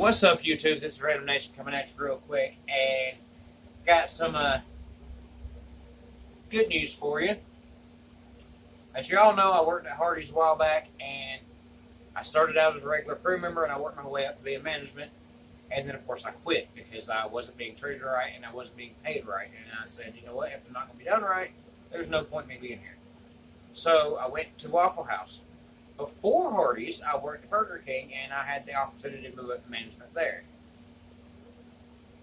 What's up, YouTube? This is Random Nation coming at you real quick, and got some good news for you. As you all know, I worked at Hardee's a while back, and I started out as a regular crew member, and I worked my way up to be in management. And then, of course, I quit because I wasn't being treated right, and I wasn't being paid right. And I said, you know what? If I'm not going to be done right, there's no point in me being here. So I went to Waffle House. Before Hardee's, I worked at Burger King, and I had the opportunity to move up to management there.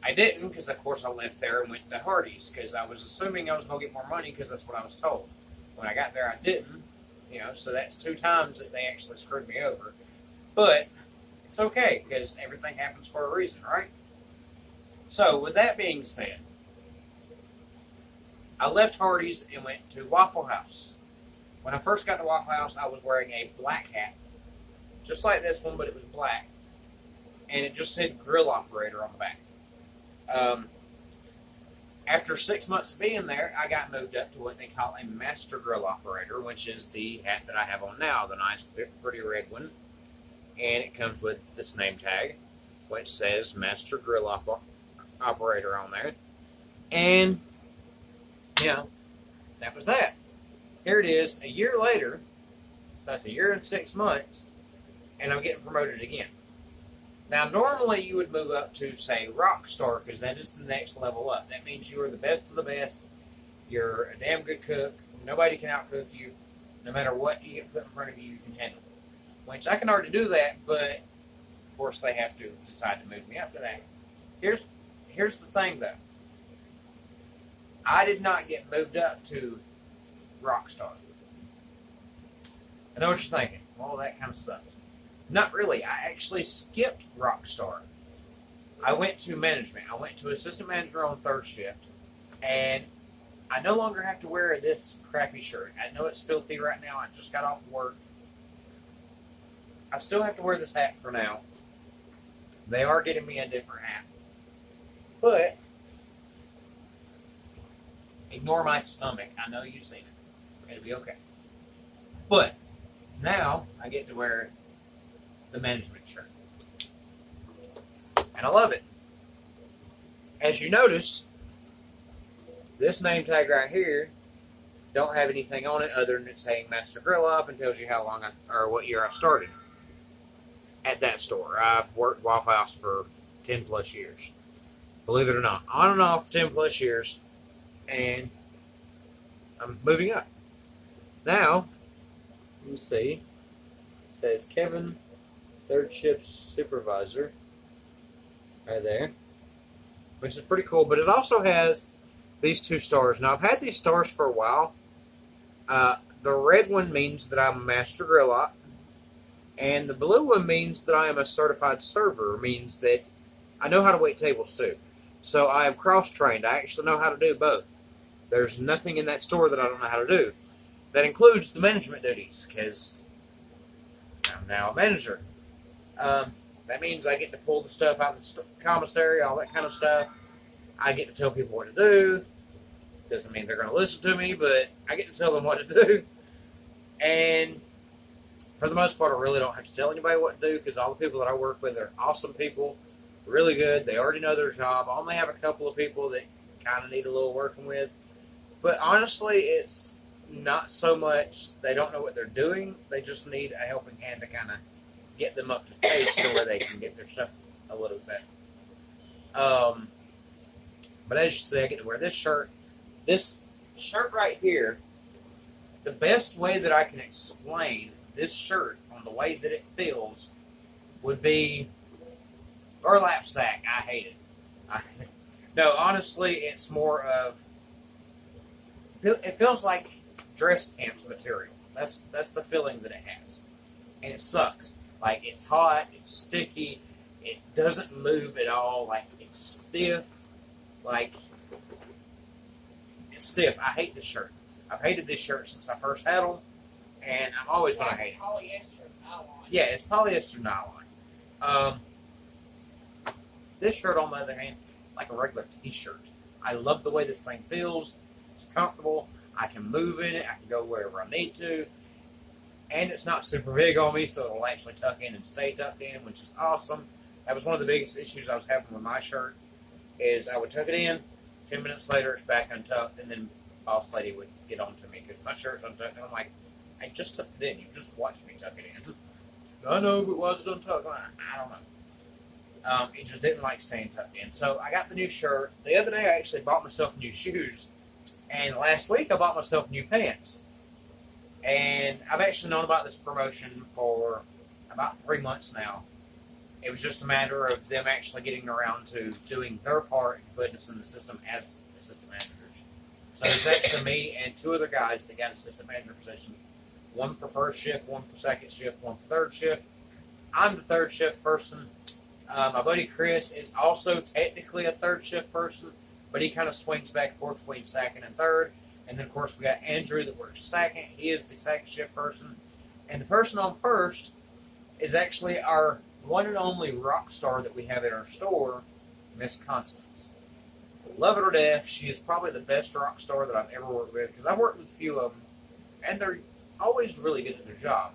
I didn't because, of course, I left there and went to Hardee's because I was assuming I was going to get more money because that's what I was told. When I got there, I didn't, so that's 2 times that they actually screwed me over. But it's okay because everything happens for a reason, right? So with that being said, I left Hardee's and went to Waffle House. When I first got to Waffle House, I was wearing a black hat, just like this one, but it was black, and it just said grill operator on the back. After 6 months of being there, I got moved up to what they call a master grill operator, which is the hat that I have on now, the nice, pretty red one, and it comes with this name tag, which says master grill operator on there, and, that was that. Here it is, a year later, so that's a year and 6 months, and I'm getting promoted again. Now, normally you would move up to, say, rock star, because that is the next level up. That means you are the best of the best. You're a damn good cook. Nobody can outcook you. No matter what you get put in front of you, you can handle it. Which I can already do that, but, of course, they have to decide to move me up to that. Here's the thing, though. I did not get moved up to Rockstar. I know what you're thinking. Well, that kind of sucks. Not really. I actually skipped Rockstar. I went to management. I went to assistant manager on 3rd shift, and I no longer have to wear this crappy shirt. I know it's filthy right now. I just got off work. I still have to wear this hat for now. They are getting me a different hat. But ignore my stomach. I know you've seen it. It'll be okay. But now I get to wear the management shirt. And I love it. As you notice, this name tag right here don't have anything on it other than it saying Master Grill Up and tells you how long or what year I started at that store. I've worked Waffle House for 10 plus years. Believe it or not. On and off for 10 plus years. And I'm moving up. Now, let me see. It says Kevin, 3rd shift supervisor, right there, which is pretty cool. But it also has these 2 stars. Now, I've had these stars for a while. The red one means that I'm a master grill op, and the blue one means that I am a certified server, means that I know how to wait tables too. So I am cross-trained. I actually know how to do both. There's nothing in that store that I don't know how to do. That includes the management duties, because I'm now a manager. That means I get to pull the stuff out of the commissary, all that kind of stuff. I get to tell people what to do. Doesn't mean they're going to listen to me, but I get to tell them what to do. And for the most part, I really don't have to tell anybody what to do, because all the people that I work with are awesome people, really good. They already know their job. I only have a couple of people that kind of need a little working with. But honestly, it's not so much they don't know what they're doing. They just need a helping hand to kind of get them up to pace so where they can get their stuff a little better. But as you see, I get to wear this shirt. This shirt right here, the best way that I can explain this shirt on the way that it feels would be burlap sack. I hate it. No, honestly, it's more of, it feels like dress pants material. That's the feeling that it has. And it sucks. Like, it's hot, it's sticky, it doesn't move at all, like, it's stiff. Like, it's stiff. I hate this shirt. I've hated this shirt since I first had them, and I'm always going to hate it. Polyester nylon. Yeah, it's polyester nylon. This shirt, on the other hand, is like a regular t-shirt. I love the way this thing feels. It's comfortable. I can move in it. I can go wherever I need to. And it's not super big on me, so it'll actually tuck in and stay tucked in, which is awesome. That was one of the biggest issues I was having with my shirt. Is I would tuck it in, 10 minutes later it's back untucked, and then boss lady would get on to me because my shirt's untucked, and I'm like, I just tucked it in. You just watched me tuck it in. I know, but why is it untucked? I don't know. It just didn't like staying tucked in. So I got the new shirt. The other day I actually bought myself new shoes, and last week I bought myself new pants. And I've actually known about this promotion for about 3 months now. It was just a matter of them actually getting around to doing their part and putting us in the system as assistant managers. So it's actually me and 2 other guys that got assistant manager position. One for first shift, one for second shift, one for third shift. I'm the third shift person. My buddy Chris is also technically a third shift person, but he kind of swings back and forth between second and third. And then, of course, we got Andrew that works second. He is the second shift person. And the person on first is actually our one and only rock star that we have at our store, Miss Constance. Love her to death. She is probably the best rock star that I've ever worked with, because I've worked with a few of them, and they're always really good at their job.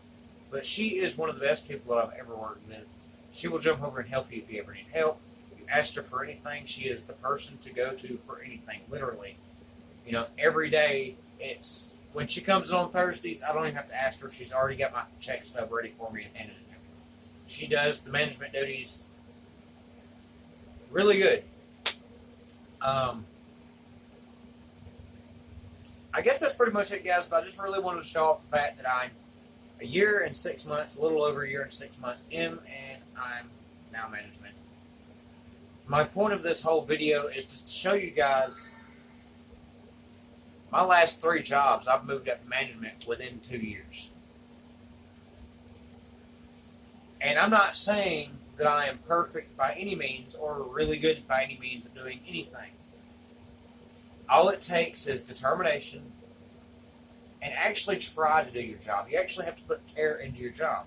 But she is one of the best people that I've ever worked with. She will jump over and help you if you ever need help. If you asked her for anything, she is the person to go to for anything, literally. You know, every day, it's when she comes in on Thursdays, I don't even have to ask her. She's already got my check stub ready for me and handed it to me. She does the management duties really good. I guess that's pretty much it, guys, but I just really wanted to show off the fact that I'm a year and 6 months, a little over a year and 6 months in, and I'm now management. My point of this whole video is just to show you guys my last 3 jobs, I've moved up to management within 2 years. And I'm not saying that I am perfect by any means or really good by any means at doing anything. All it takes is determination and actually try to do your job. You actually have to put care into your job.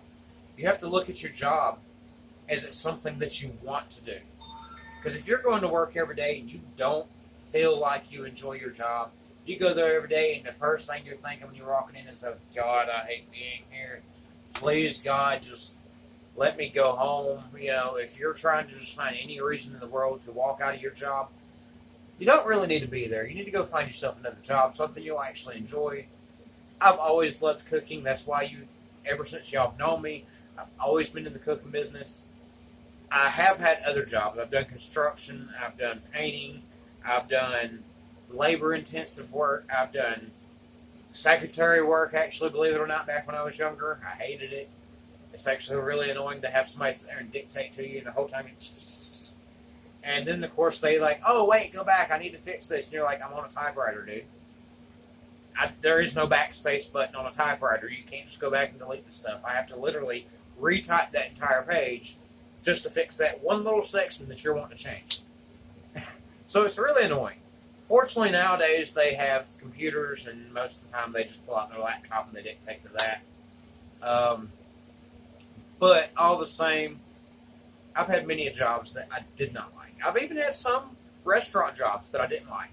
You have to look at your job as it's something that you want to do. Because if you're going to work every day and you don't feel like you enjoy your job, you go there every day and the first thing you're thinking when you're walking in is, oh, God, I hate being here. Please, God, just let me go home. You know, if you're trying to just find any reason in the world to walk out of your job, you don't really need to be there. You need to go find yourself another job, something you'll actually enjoy. I've always loved cooking. That's why ever since y'all have known me, I've always been in the cooking business. I have had other jobs. I've done construction. I've done painting. I've done labor-intensive work. I've done secretary work, actually, believe it or not, back when I was younger. I hated it. It's actually really annoying to have somebody sit there and dictate to you, and the whole time and then, of course, they like, oh, wait, go back. I need to fix this. And you're like, I'm on a typewriter, dude. There is no backspace button on a typewriter. You can't just go back and delete the stuff. I have to literally retype that entire page just to fix that one little section that you're wanting to change. So it's really annoying. Fortunately, nowadays, they have computers, and most of the time they just pull out their laptop and they dictate to that. But all the same, I've had many jobs that I did not like. I've even had some restaurant jobs that I didn't like.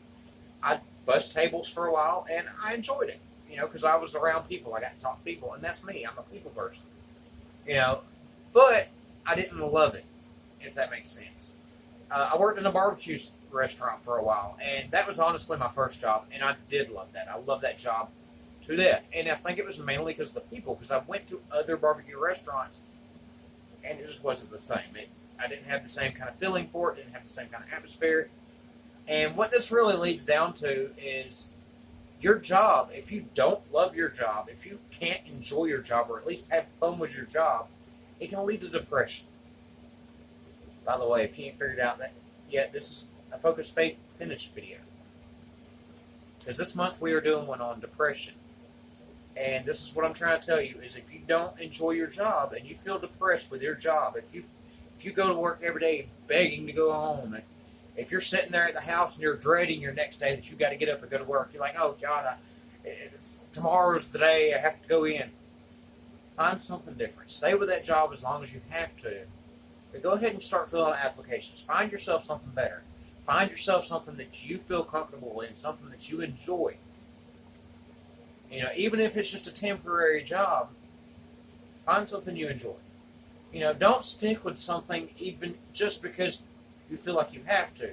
I bussed tables for a while, and I enjoyed it, you know, because I was around people. I got to talk to people, and that's me. I'm a people person, you know. But I didn't love it, if that makes sense. I worked in a barbecue restaurant for a while, and that was honestly my first job, and I did love that. I love that job to death. And I think it was mainly because of the people, because I went to other barbecue restaurants, and it just wasn't the same. I didn't have the same kind of feeling for it, didn't have the same kind of atmosphere. And what this really leads down to is your job. If you don't love your job, if you can't enjoy your job, or at least have fun with your job, it can lead to depression. By the way, if you ain't figured out that yet, this is a Focus Faith Finish video. Because this month we are doing one on depression. And this is what I'm trying to tell you, is if you don't enjoy your job and you feel depressed with your job, if you go to work every day begging to go home, if you're sitting there at the house and you're dreading your next day that you got to get up and go to work, you're like, oh, God, tomorrow's the day I have to go in. Find something different. Stay with that job as long as you have to. But go ahead and start filling out applications. Find yourself something better. Find yourself something that you feel comfortable in, something that you enjoy. You know, even if it's just a temporary job, find something you enjoy. Don't stick with something even just because you feel like you have to.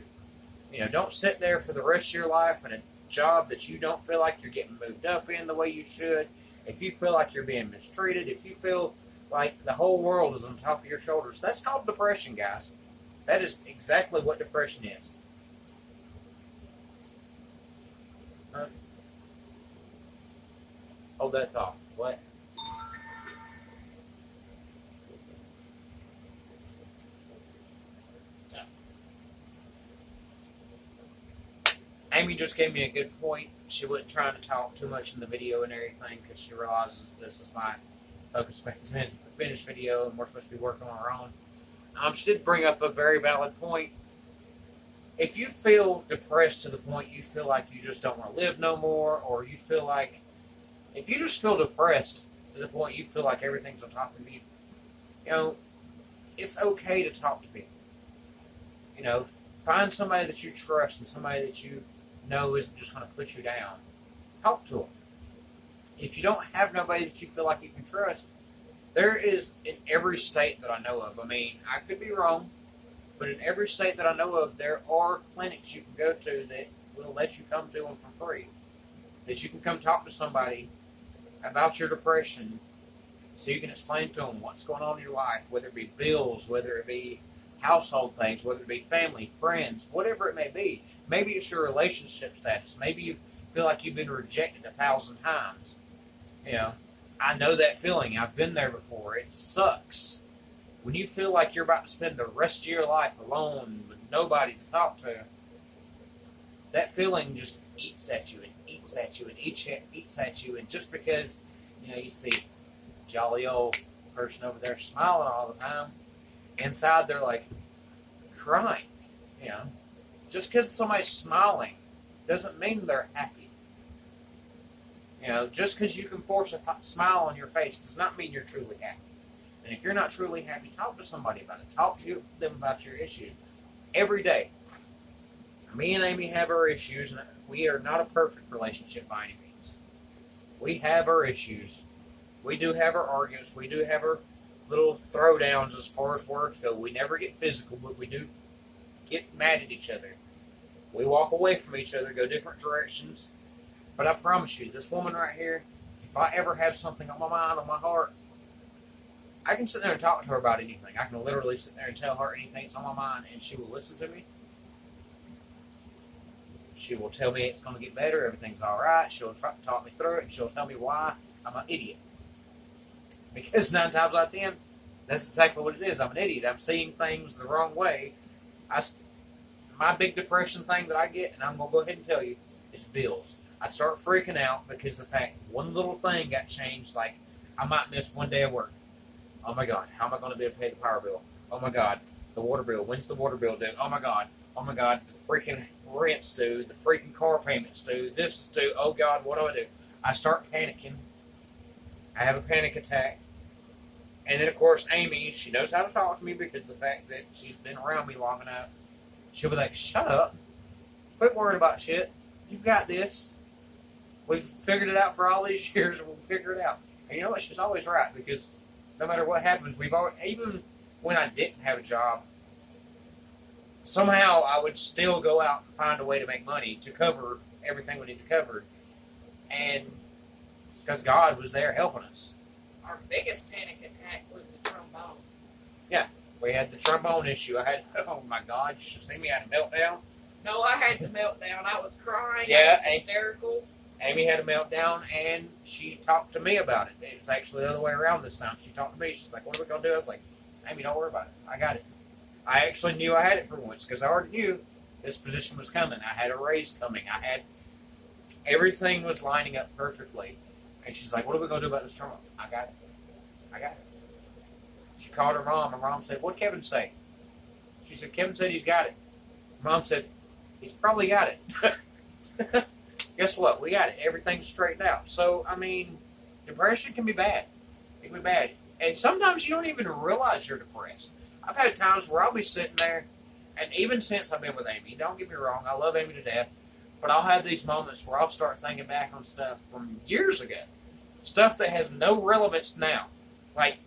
Don't sit there for the rest of your life in a job that you don't feel like you're getting moved up in the way you should. If you feel like you're being mistreated, if you feel like the whole world is on top of your shoulders, that's called depression, guys. That is exactly what depression is. Hold that thought. What? Amy just gave me a good point. She wasn't trying to talk too much in the video and everything because she realizes this is my Focus finished video and we're supposed to be working on our own. She did bring up a very valid point. If you feel depressed to the point you feel like you just don't want to live no more, or you feel like, if you just feel depressed to the point you feel like everything's on top of you, it's okay to talk to people. Find somebody that you trust and somebody that you know isn't just going to put you down. Talk to them. If you don't have nobody that you feel like you can trust, there is in every state that I know of. I mean, I could be wrong, but in every state that I know of, there are clinics you can go to that will let you come to them for free. That you can come talk to somebody about your depression so you can explain to them what's going on in your life, whether it be bills, whether it be household things, whether it be family, friends, whatever it may be. Maybe it's your relationship status. Maybe you feel like you've been rejected 1,000 times. I know that feeling. I've been there before. It sucks. When you feel like you're about to spend the rest of your life alone with nobody to talk to, that feeling just eats at you and eats at you and eats at you. And just because, you see a jolly old person over there smiling all the time, inside they're like crying. Just because somebody's smiling doesn't mean they're happy. Just because you can force a smile on your face does not mean you're truly happy. And if you're not truly happy, talk to somebody about it. Talk to them about your issues every day. Me and Amy have our issues, and we are not a perfect relationship by any means. We have our issues. We do have our arguments. We do have our little throwdowns as far as words go. We never get physical, but we do get mad at each other. We walk away from each other, go different directions. But I promise you, this woman right here, if I ever have something on my mind, on my heart, I can sit there and talk to her about anything. I can literally sit there and tell her anything that's on my mind, and she will listen to me. She will tell me it's going to get better, everything's all right. She'll talk me through it, and she'll tell me why I'm an idiot. Because 9 times out of 10, that's exactly what it is. I'm an idiot. I'm seeing things the wrong way. My big depression thing that I get, and I'm going to go ahead and tell you, is bills. I start freaking out because the fact one little thing got changed, like I might miss one day of work. Oh my God, how am I going to be able to pay the power bill? Oh my God, the water bill. When's the water bill due? Oh my God, the freaking rent's due. The freaking car payment's due. This is due. Oh God, what do I do? I start panicking. I have a panic attack. And then, of course, Amy, she knows how to talk to me because of the fact that she's been around me long enough. She'll be like, shut up. Quit worrying about shit. You've got this. We've figured it out for all these years. We'll figure it out. And you know what? She's always right because no matter what happens, even when I didn't have a job, somehow I would still go out and find a way to make money to cover everything we need to cover. And it's because God was there helping us. Our biggest panic attack was the trombone. Yeah, we had the trombone issue. Oh my God, you should see me. I had a meltdown. No, I had the meltdown. I was crying. Yeah, I was hysterical. Amy had a meltdown, and she talked to me about it. It was actually the other way around this time. She talked to me. She's like, what are we going to do? I was like, Amy, don't worry about it. I got it. I actually knew I had it for once because I already knew this position was coming. I had a raise coming. Everything was lining up perfectly. And she's like, what are we going to do about this trombone? I got it. She called her mom. Her mom said, what'd Kevin say? She said, Kevin said he's got it. Her mom said, he's probably got it. Guess what? We got it. Everything's straightened out. So, I mean, depression can be bad. It can be bad. And sometimes you don't even realize you're depressed. I've had times where I'll be sitting there, and even since I've been with Amy, don't get me wrong, I love Amy to death, but I'll have these moments where I'll start thinking back on stuff from years ago. Stuff that has no relevance now. Like,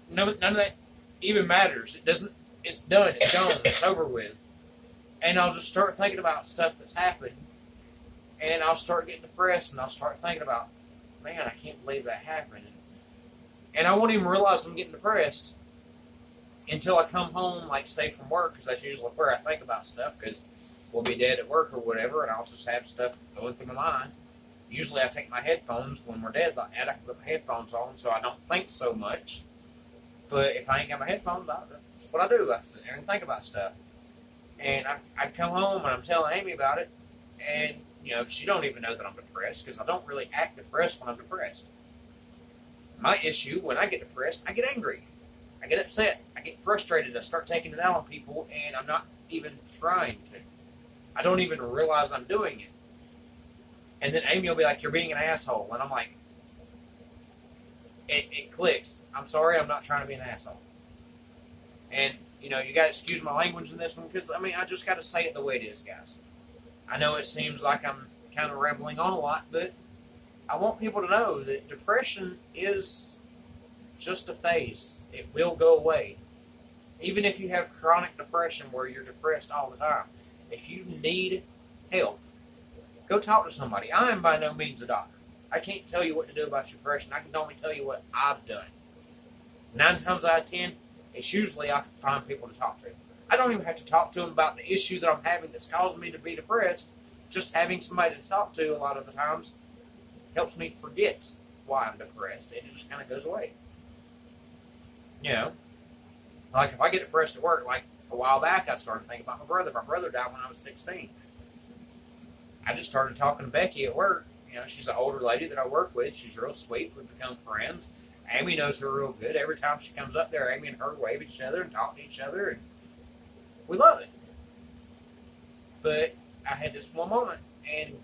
none of that even matters. It doesn't. It's done. It's gone. It's over with. And I'll just start thinking about stuff that's happened, and I'll start getting depressed, and I'll start thinking about, man, I can't believe that happened. And I won't even realize I'm getting depressed until I come home, like, say, from work, because that's usually where I think about stuff, because we'll be dead at work or whatever, and I'll just have stuff going through my mind. Usually I take my headphones when we're dead like that. I can put my headphones on so I don't think so much. But if I ain't got my headphones, that's what I do. I sit there and think about stuff. And I'd come home and I'm telling Amy about it, and she don't even know that I'm depressed because I don't really act depressed when I'm depressed. My issue when I get depressed, I get angry, I get upset, I get frustrated. I start taking it out on people, and I'm not even trying to. I don't even realize I'm doing it. And then Amy will be like, "You're being an asshole," and I'm like, it clicks. I'm sorry, I'm not trying to be an asshole. And you got to excuse my language in this one because, I just got to say it the way it is, guys. I know it seems like I'm kind of rambling on a lot, but I want people to know that depression is just a phase. It will go away. Even if you have chronic depression where you're depressed all the time, if you need help, go talk to somebody. I am by no means a doctor. I can't tell you what to do about your depression. I can only tell you what I've done. 9 times out of 10, it's usually I can find people to talk to. I don't even have to talk to them about the issue that I'm having that's causing me to be depressed. Just having somebody to talk to a lot of the times helps me forget why I'm depressed, and it just kind of goes away. Like if I get depressed at work, like a while back I started thinking about my brother. My brother died when I was 16. I just started talking to Becky at work. She's an older lady that I work with. She's real sweet. We've become friends. Amy knows her real good. Every time she comes up there, Amy and her wave at each other and talk to each other, and we love it. But I had this one moment, and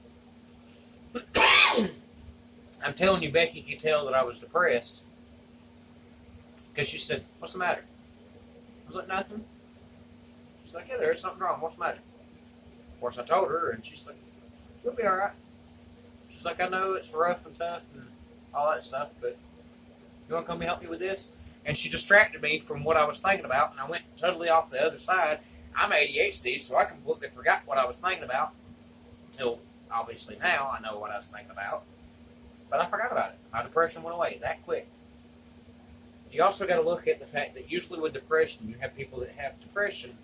I'm telling you, Becky could tell that I was depressed because she said, "What's the matter?" I was like, "Nothing." She's like, "Yeah, there's something wrong. What's the matter?" Of course, I told her, and she's like, "You'll be all right." She's like, "I know it's rough and tough and all that stuff, but you want to come and help me with this?" And she distracted me from what I was thinking about, and I went totally off the other side. I'm ADHD, so I completely forgot what I was thinking about until, obviously, now I know what I was thinking about. But I forgot about it. My depression went away that quick. You also got to look at the fact that usually with depression, you have people that have depression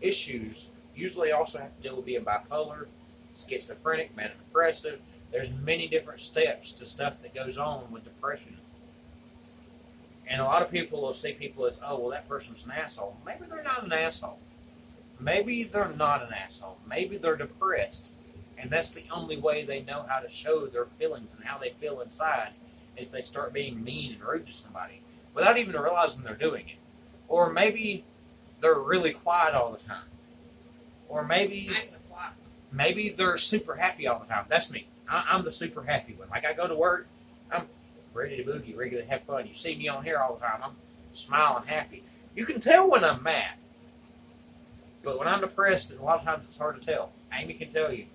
issues usually also have to deal with being bipolar, schizophrenic, manic depressive. There's many different steps to stuff that goes on with depression. And a lot of people will see people as, "Oh, well, that person's an asshole." Maybe they're not an asshole. Maybe they're not an asshole. Maybe they're depressed. And that's the only way they know how to show their feelings and how they feel inside is they start being mean and rude to somebody without even realizing they're doing it. Or maybe they're really quiet all the time. Or maybe they're super happy all the time. That's me. I'm the super happy one. Like I go to work, I'm ready to boogie, ready to have fun. You see me on here all the time. I'm smiling, happy. You can tell when I'm mad. But when I'm depressed, a lot of times it's hard to tell. Amy can tell you.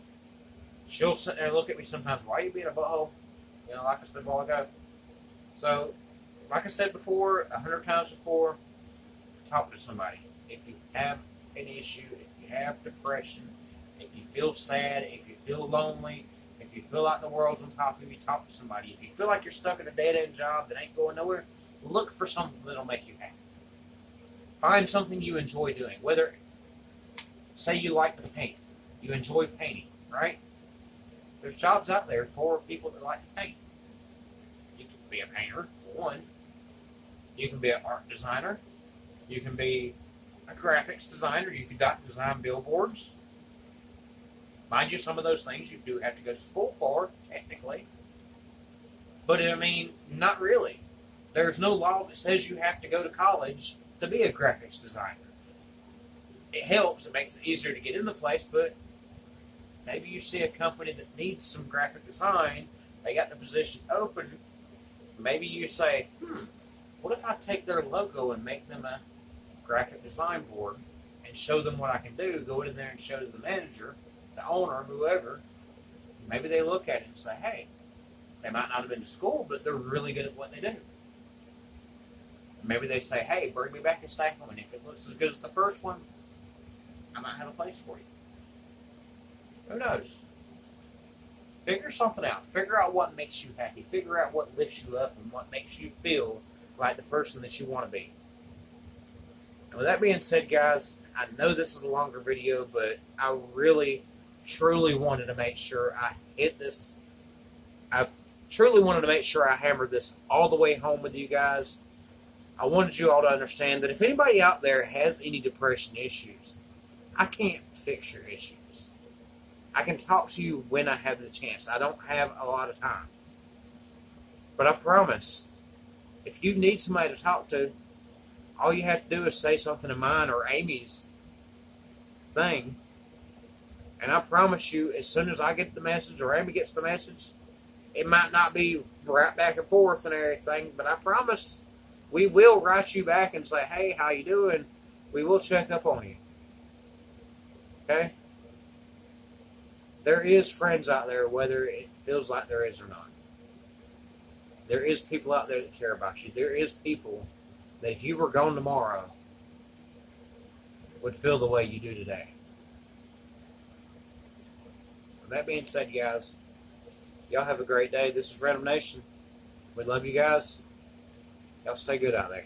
She'll sit there and look at me sometimes. "Why are you being a butthole?" Like I said a while ago. So, like I said before, 100 times before, talk to somebody. If you have an issue, if you have depression, if you feel sad, if you feel lonely, if you feel like the world's on top of you, talk to somebody. If you feel like you're stuck in a dead-end job that ain't going nowhere, look for something that'll make you happy. Find something you enjoy doing. Whether, say you like to paint. You enjoy painting, right? There's jobs out there for people that like to paint. You can be a painter, for one. You can be an art designer. You can be a graphics designer. You can design billboards. Mind you, some of those things you do have to go to school for, technically. But, not really. There's no law that says you have to go to college to be a graphics designer. It helps. It makes it easier to get in the place, but maybe you see a company that needs some graphic design. They got the position open. Maybe you say, what if I take their logo and make them a graphic design board and show them what I can do, go in there and show to the manager, the owner, whoever. Maybe they look at it and say, hey, they might not have been to school, but they're really good at what they do. Maybe they say, hey, bring me back a second one. If it looks as good as the first one, I might have a place for you. Who knows? Figure something out. Figure out what makes you happy. Figure out what lifts you up and what makes you feel like the person that you want to be. And with that being said, guys, I know this is a longer video, but I really, truly wanted to make sure I hit this. I truly wanted to make sure I hammered this all the way home with you guys. I wanted you all to understand that if anybody out there has any depression issues, I can't fix your issues. I can talk to you when I have the chance. I don't have a lot of time. But I promise, if you need somebody to talk to, all you have to do is say something to mine or Amy's thing. And I promise you, as soon as I get the message or Amy gets the message, it might not be right back and forth and everything, but I promise we will write you back and say, hey, how you doing? We will check up on you. Okay? There is friends out there, whether it feels like there is or not. There is people out there that care about you. There is people that if you were gone tomorrow would feel the way you do today. With that being said, guys, y'all have a great day. This is Random Nation. We love you guys. Y'all stay good out there.